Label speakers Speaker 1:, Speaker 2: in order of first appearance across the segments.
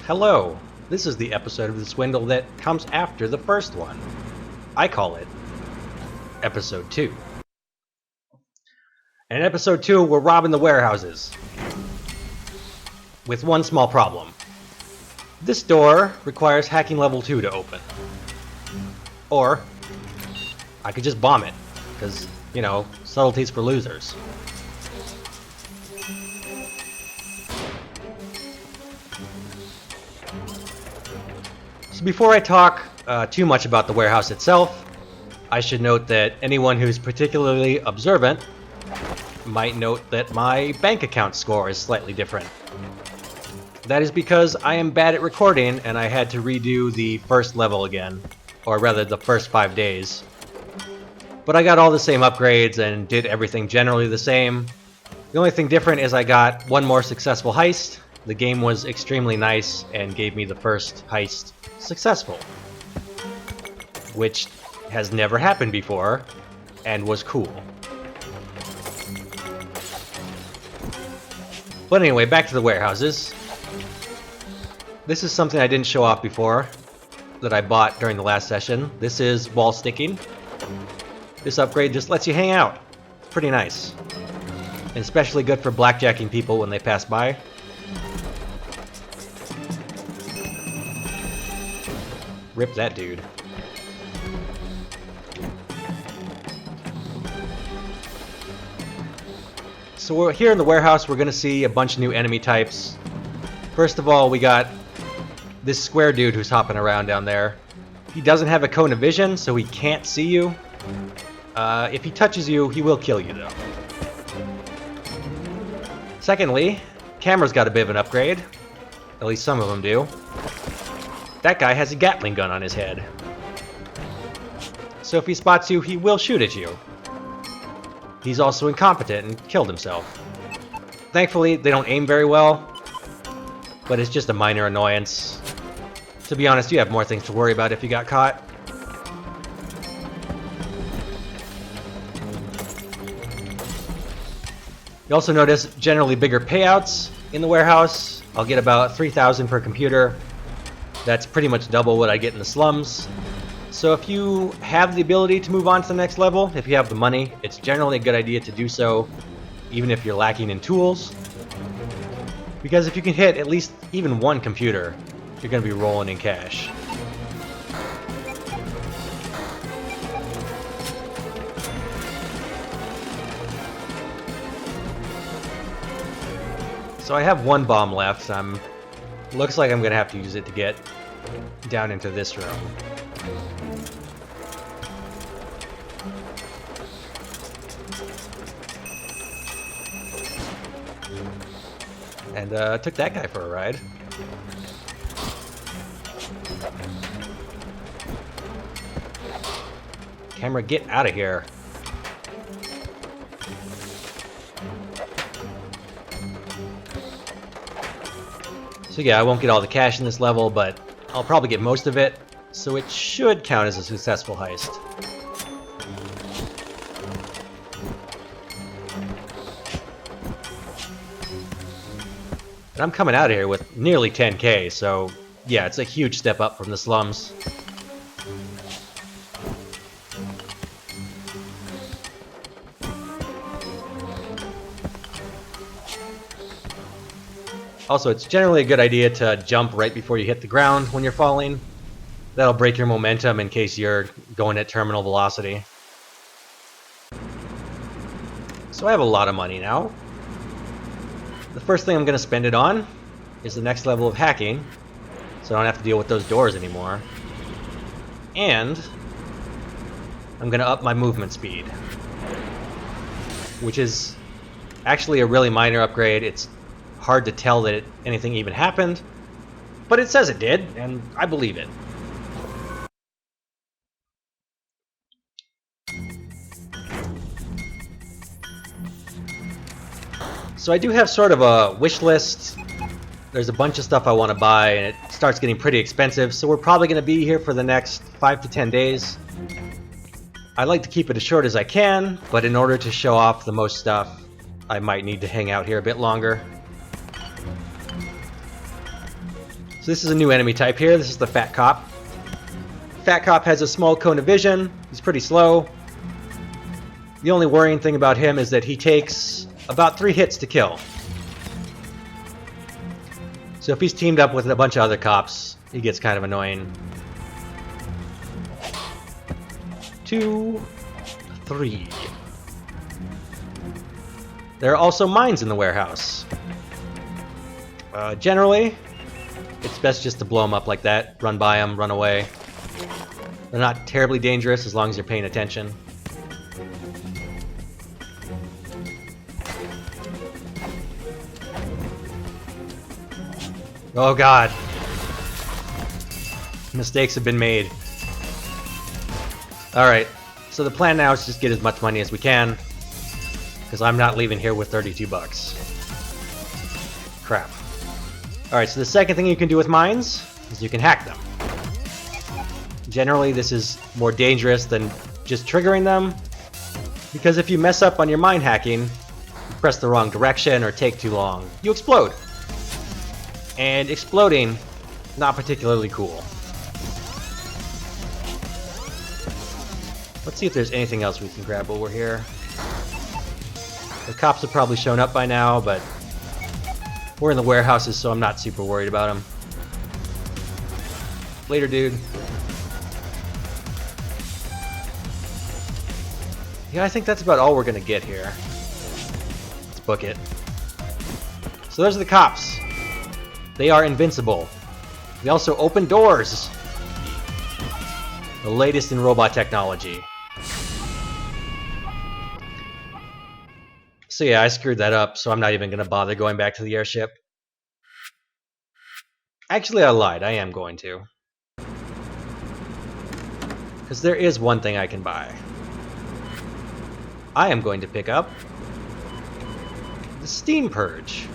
Speaker 1: Hello, this is the episode of the Swindle that comes after the first one. I call it Episode 2. And in Episode 2, we're robbing the warehouses. With one small problem. This door requires hacking level 2 to open. Or, I could just bomb it, because, you know, subtleties for losers. So before I talk too much about the warehouse itself, I should note that anyone who's particularly observant might note that my bank account score is slightly different. That is because I am bad at recording and I had to redo the first level again, or rather the first 5 days. But I got all the same upgrades and did everything generally the same. The only thing different is I got one more successful heist. The game was extremely nice and gave me the first heist successful, which has never happened before and was cool. But anyway, back to the warehouses. This is something I didn't show off before that I bought during the last session. This is wall sticking. This upgrade just lets you hang out. It's pretty nice. And especially good for blackjacking people when they pass by. Rip that dude. So we're here in the warehouse. We're gonna see a bunch of new enemy types. First of all, we got this square dude who's hopping around down there. He doesn't have a cone of vision, so he can't see you. If he touches you, he will kill you though. Secondly, camera's got a bit of an upgrade. At least some of them do. That guy has a Gatling gun on his head. So if he spots you, he will shoot at you. He's also incompetent and killed himself. Thankfully, they don't aim very well, but it's just a minor annoyance. To be honest, you have more things to worry about if you got caught. You also notice generally bigger payouts in the warehouse. I'll get about 3,000 per computer. That's pretty much double what I get in the slums. So if you have the ability to move on to the next level, if you have the money, it's generally a good idea to do so, even if you're lacking in tools. Because if you can hit at least even one computer, you're going to be rolling in cash. So I have one bomb left. Looks like I'm going to have to use it to get down into this room. And took that guy for a ride. Camera, get out of here. So yeah, I won't get all the cash in this level, but I'll probably get most of it, so it should count as a successful heist. And I'm coming out of here with nearly 10k, so yeah, it's a huge step up from the slums. Also, it's generally a good idea to jump right before you hit the ground when you're falling. That'll break your momentum in case you're going at terminal velocity. So I have a lot of money now. The first thing I'm going to spend it on is the next level of hacking, so I don't have to deal with those doors anymore. And I'm going to up my movement speed, which is actually a really minor upgrade. It's hard to tell that anything even happened, but it says it did, and I believe it. So I do have sort of a wish list. There's a bunch of stuff I want to buy, and it starts getting pretty expensive, so we're probably going to be here for the next 5 to 10 days. I like to keep it as short as I can, but in order to show off the most stuff, I might need to hang out here a bit longer. this is a new enemy type here. This is the Fat Cop. Fat Cop has a small cone of vision. He's pretty slow. The only worrying thing about him is that he takes about 3 hits to kill. So if he's teamed up with a bunch of other cops, he gets kind of annoying. 2, 3. There are also mines in the warehouse. Generally, it's best just to blow them up like that. Run by them, run away. They're not terribly dangerous as long as you're paying attention. Oh god. Mistakes have been made. Alright, so the plan now is just get as much money as we can, because I'm not leaving here with 32 bucks. Crap. Alright, so the second thing you can do with mines is you can hack them. Generally, this is more dangerous than just triggering them, because if you mess up on your mine hacking, you press the wrong direction or take too long, you explode. And exploding, not particularly cool. Let's see if there's anything else we can grab while we're here. The cops have probably shown up by now, but we're in the warehouses, so I'm not super worried about them. Later, dude. Yeah, I think that's about all we're gonna get here. Let's book it. So those are the cops. They are invincible. They also open doors. The latest in robot technology. So yeah, I screwed that up, so I'm not even going to bother going back to the airship. Actually, I lied. I am going to. Because there is one thing I can buy. I am going to pick up the Steam Purge.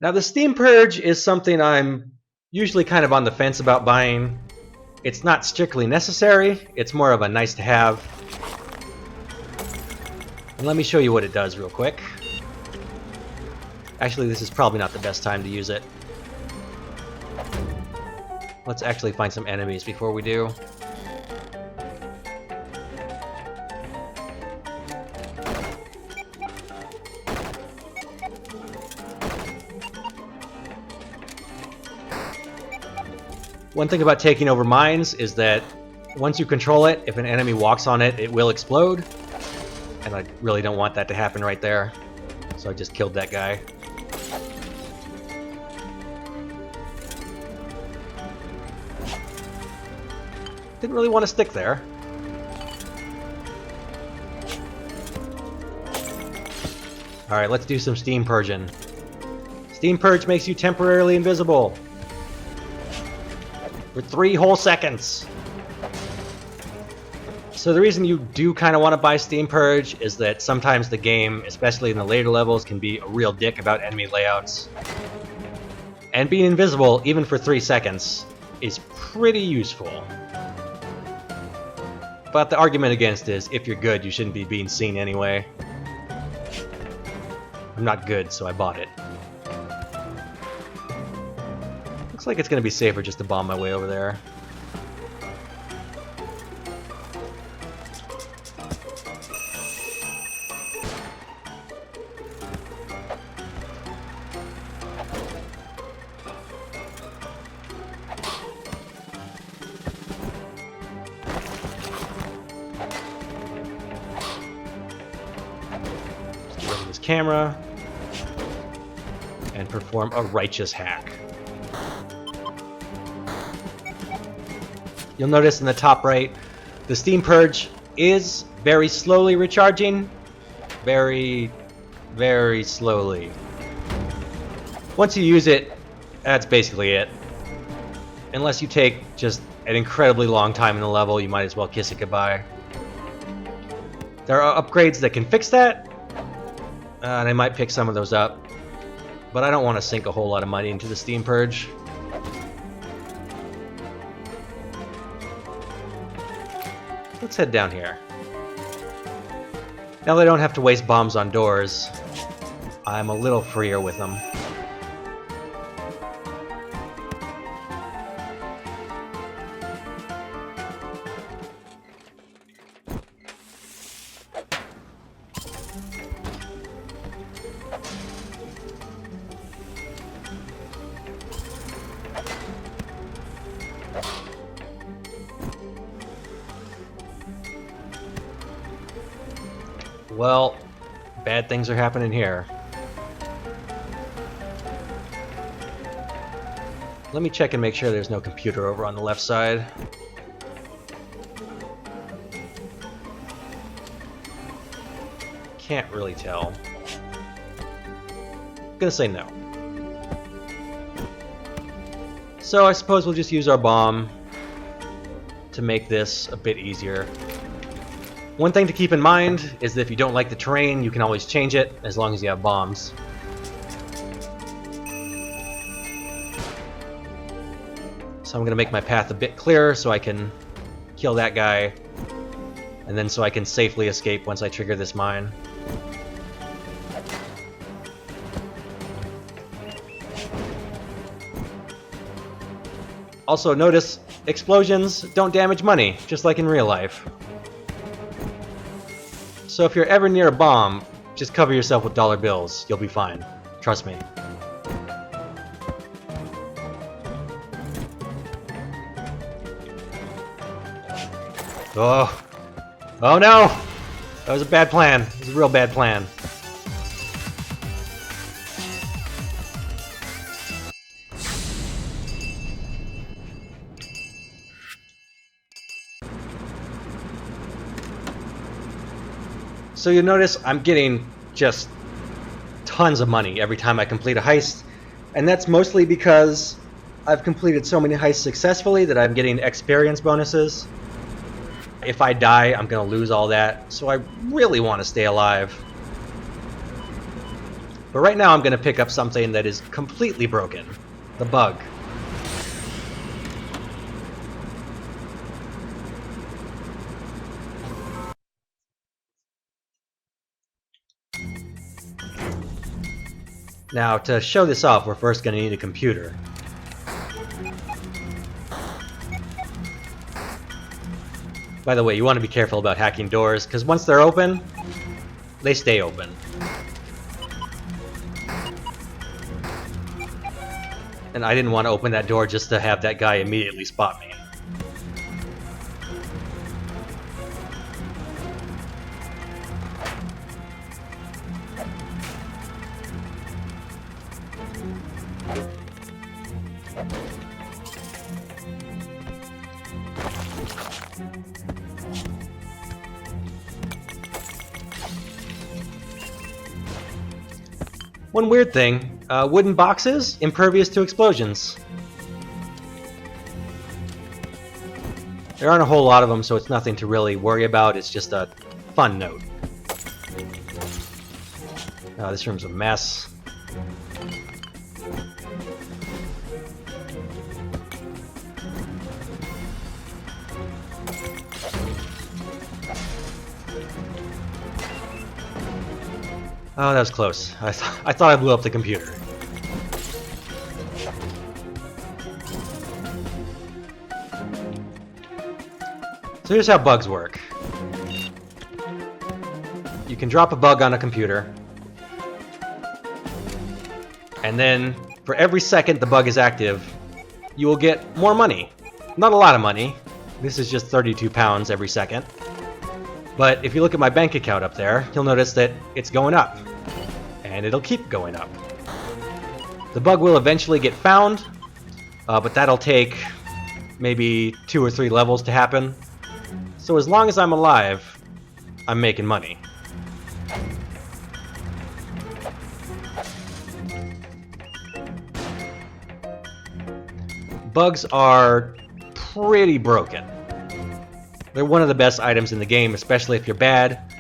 Speaker 1: Now, the Steam Purge is something I'm usually kind of on the fence about buying. It's not strictly necessary, it's more of a nice to have. And let me show you what it does real quick. Actually, this is probably not the best time to use it. Let's actually find some enemies before we do. One thing about taking over mines is that once you control it, if an enemy walks on it, it will explode. And I really don't want that to happen right there. So I just killed that guy. Didn't really want to stick there. Alright, let's do some steam purging. Steam purge makes you temporarily invisible. For 3 whole seconds. So the reason you do kind of want to buy Steam Purge is that sometimes the game, especially in the later levels, can be a real dick about enemy layouts. And being invisible, even for 3 seconds, is pretty useful. But the argument against is, if you're good, you shouldn't be being seen anyway. I'm not good, so I bought it. Looks like it's going to be safer just to bomb my way over there. Let's get rid of this camera and perform a righteous hack. You'll notice in the top right, the Steam Purge is very slowly recharging. Very, very slowly. Once you use it, that's basically it. Unless you take just an incredibly long time in the level, you might as well kiss it goodbye. There are upgrades that can fix that, and I might pick some of those up. But I don't want to sink a whole lot of money into the Steam Purge. Let's head down here. Now that I don't have to waste bombs on doors, I'm a little freer with them. Well, bad things are happening here. Let me check and make sure there's no computer over on the left side. Can't really tell. I'm gonna say no. So I suppose we'll just use our bomb to make this a bit easier. One thing to keep in mind is that if you don't like the terrain, you can always change it, as long as you have bombs. So I'm going to make my path a bit clearer so I can kill that guy, and then so I can safely escape once I trigger this mine. Also notice, explosions don't damage money, just like in real life. So if you're ever near a bomb, just cover yourself with dollar bills. You'll be fine. Trust me. Oh. Oh no! That was a bad plan. It was a real bad plan. So you notice I'm getting just tons of money every time I complete a heist, and that's mostly because I've completed so many heists successfully that I'm getting experience bonuses. If I die, I'm gonna lose all that, so I really want to stay alive. But right now I'm gonna pick up something that is completely broken. The bug. Now, to show this off, we're first going to need a computer. By the way, you want to be careful about hacking doors, because once they're open, they stay open. And I didn't want to open that door just to have that guy immediately spot me. One weird thing, wooden boxes, impervious to explosions. There aren't a whole lot of them, so it's nothing to really worry about. It's just a fun note. Oh, this room's a mess. Oh, that was close. I thought I blew up the computer. So here's how bugs work. You can drop a bug on a computer, and then for every second the bug is active, you will get more money. Not a lot of money. This is just 32 pounds every second. But if you look at my bank account up there, you'll notice that it's going up. And it'll keep going up. The bug will eventually get found, but that'll take maybe 2 or 3 levels to happen. So as long as I'm alive, I'm making money. Bugs are pretty broken. They're one of the best items in the game, especially if you're bad,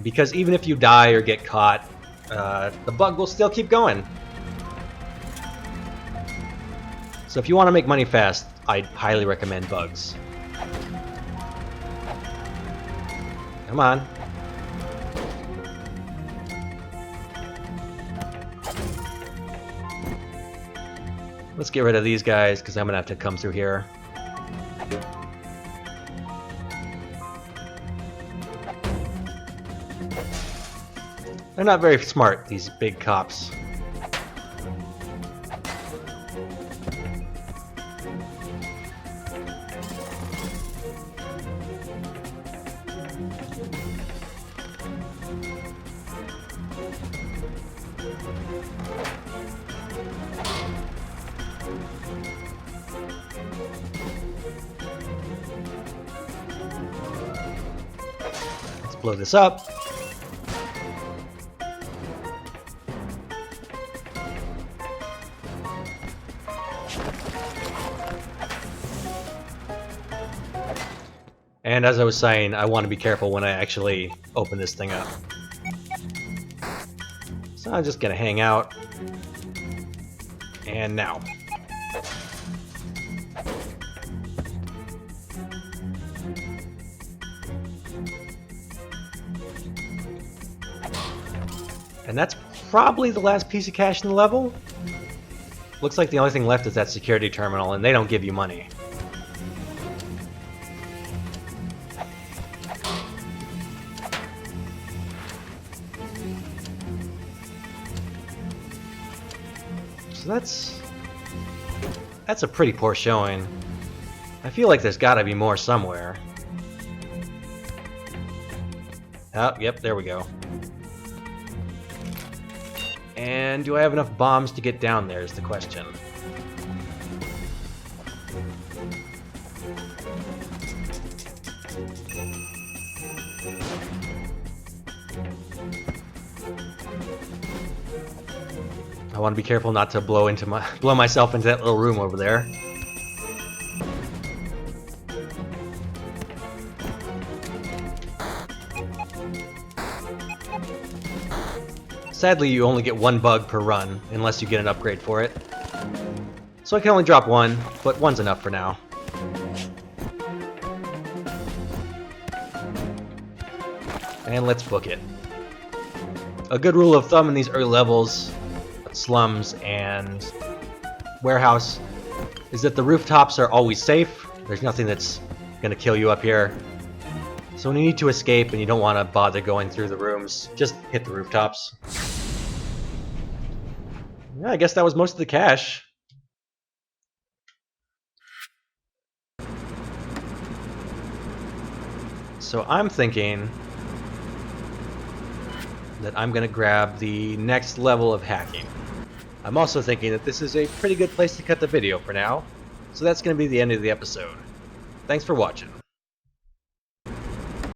Speaker 1: because even if you die or get caught, the bug will still keep going. So if you want to make money fast, I highly recommend bugs. Come on. Let's get rid of these guys, because I'm going to have to come through here. They're not very smart, these big cops. Let's blow this up. And as I was saying, I want to be careful when I actually open this thing up. So I'm just gonna hang out. And now. And that's probably the last piece of cash in the level. Looks like the only thing left is that security terminal, and they don't give you money. So that's a pretty poor showing. I feel like there's gotta be more somewhere. Oh, yep, there we go. And do I have enough bombs to get down there is the question. I want to be careful not to blow myself into that little room over there. Sadly, you only get one bug per run, unless you get an upgrade for it. So I can only drop one, but one's enough for now. And let's book it. A good rule of thumb in these early levels, slums and warehouse, is that the rooftops are always safe. There's nothing that's gonna kill you up here. So when you need to escape and you don't want to bother going through the rooms, just hit the rooftops. Yeah, I guess that was most of the cash. So I'm thinking that I'm going to grab the next level of hacking. I'm also thinking that this is a pretty good place to cut the video for now. So that's going to be the end of the episode. Thanks for watching.